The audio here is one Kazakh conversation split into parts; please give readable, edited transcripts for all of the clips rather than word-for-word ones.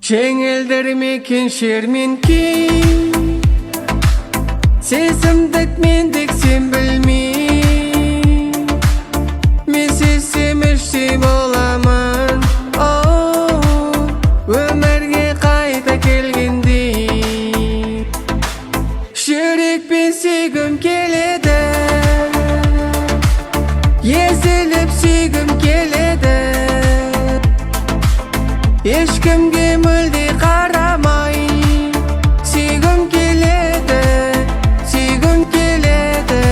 Жеңілдірмекен шерменке сезімдік мендік сен білмей мен сезсем іштей боламын өмірге қайта келгендей жүрекпен сүйгім келеді езіліп сүйгім келеді ешкімге мүлде қарамай сүйгім келеді сүйгім келеді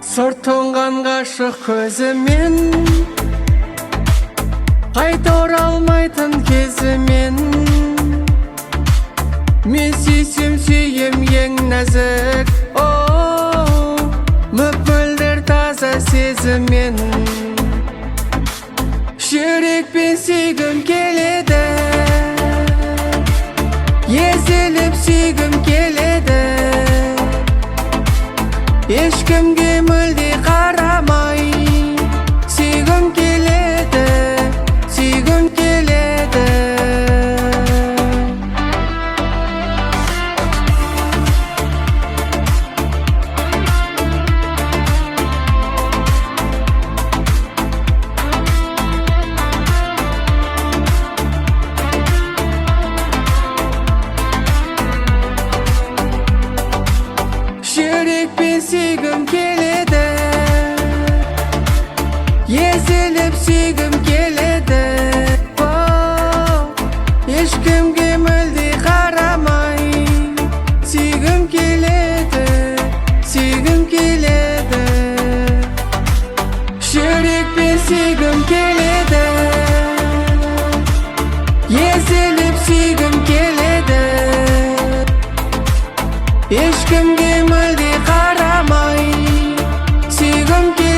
Сор тоңған ғашық көзімен қайта оралмайтын кезімен мен сүйсем сүйем ең нәзік мөп-мөлдір таза сезіммен жүрекпен сүйгім келеді езіліп сүйгім келеді ешкімге мүлде қарамай сүйгім келеді сүйгім келеді жүрекпен сүйгім келеді езіліп сүйгім келеді ешкімге мүлде қарамай сүйгім келеді сүйгім келеді жүрекпен сүйгім келеді езіліп сүйгім келеді ешкімге мүлде қарамай сүйгім келеді